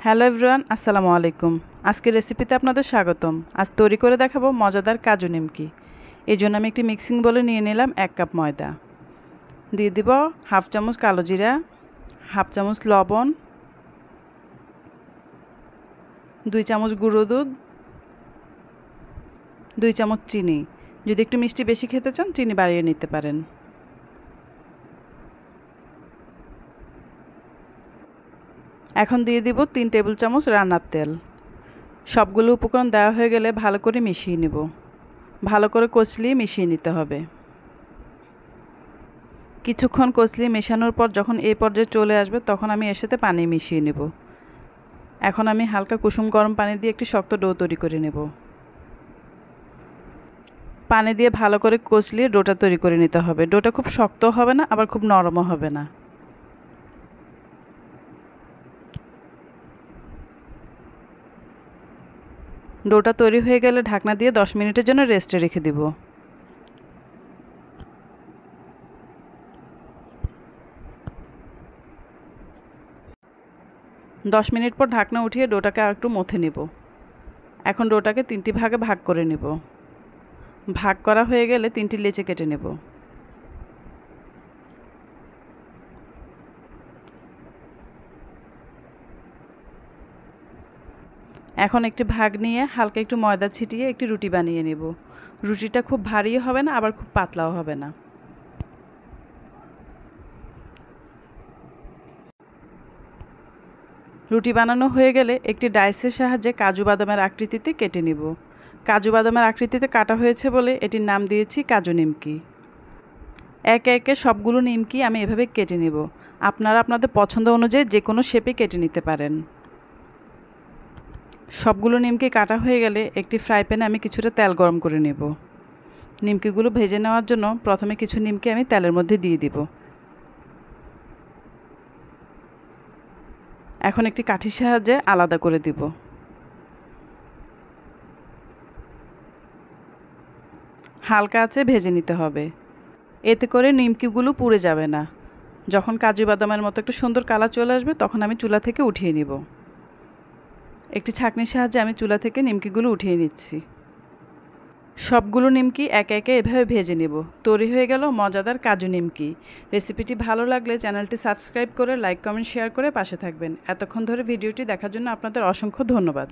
Hello everyone, আসসালামু আলাইকুম। আজকের রেসিপিতে আপনাদের স্বাগতম। আজ তৈরি করে দেখাবো মজাদার কাজু নিমকি। এই জন্য আমি একটি মিক্সিং বলে নিয়ে নিলাম 1 কাপ ময়দা। দিয়ে দিব হাফ চামচ কালো জিরা, হাফ চামচ লবণ, 2 চামচ গুঁড়ো দুধ, 2 চামচ চিনি। যদি একটু মিষ্টি বেশি খেতে চান চিনি বাড়িয়ে নিতে পারেন। এখন দিয়ে দিব 3 টেবিল চামচ রান্নার তেল। সবগুলো উপকরণ দেওয়া হয়ে গেলে ভালো করে মিশিয়ে নেব। ভালো করে কচলিয়ে মিশিয়ে নিতে হবে। কিছুক্ষণ কচলিয়ে মেশানোর পর যখন এই পর্যায়ে চলে আসবে তখন আমি এর সাথে পানি মিশিয়ে নেব। এখন আমি হালকা কুসুম গরম পানি দিয়ে একটি শক্ত ডো তৈরি করে নেব। পানি দিয়ে ভালো করে কচলিয়ে ডোটা তৈরি করে নিতে হবে। ডোটা খুব শক্ত হবে না, আবার খুব নরমও হবে না। ডোটা তৈরি হয়ে গেলে ঢাকনা দিয়ে 10 মিনিটের জন্য রেস্টে রেখে দিব। দশ মিনিট পর ঢাকনা উঠিয়ে ডোটাকে আর একটু মথে নেব। এখন ডোটাকে 3টি ভাগে ভাগ করে নেব। ভাগ করা হয়ে গেলে 3টি লেচি কেটে নেব। এখন একটি ভাগ নিয়ে হালকা একটু ময়দা ছিটিয়ে একটি রুটি বানিয়ে নেব। রুটিটা খুব ভারীও হবে না, আবার খুব পাতলাও হবে না। রুটি বানানো হয়ে গেলে একটি ডাইসের সাহায্যে কাজু বাদামের আকৃতিতে কেটে নেব। কাজু বাদামের আকৃতিতে কাটা হয়েছে বলে এটির নাম দিয়েছি কাজু নিমকি। একে একে সবগুলো নিমকি আমি এভাবে কেটে নেব। আপনারা আপনাদের পছন্দ অনুযায়ী যে কোনো শেপে কেটে নিতে পারেন। সবগুলো নিমকি কাটা হয়ে গেলে একটি ফ্রাই প্যানে আমি কিছুটা তেল গরম করে নেব। নিমকিগুলো ভেজে নেওয়ার জন্য প্রথমে কিছু নিমকি আমি তেলের মধ্যে দিয়ে দিব। এখন একটি কাঠির সাহায্যে আলাদা করে দিব। হালকা আঁচে ভেজে নিতে হবে। এতে করে নিমকিগুলো পুড়ে যাবে না। যখন কাজু বাদামের মতো একটা সুন্দর কালার চলে আসবে তখন আমি চুলা থেকে উঠিয়ে নিব। একটি ছাঁকনির সাহায্যে আমি চুলা থেকে নিমকিগুলো উঠিয়ে নিচ্ছি। সবগুলো নিমকি একে একে এভাবে ভেজে নেব। তৈরি হয়ে গেল মজাদার কাজু নিমকি। রেসিপিটি ভালো লাগলে চ্যানেলটি সাবস্ক্রাইব করে লাইক কমেন্ট শেয়ার করে পাশে থাকবেন। এতক্ষণ ধরে ভিডিওটি দেখার জন্য আপনাদের অসংখ্য ধন্যবাদ।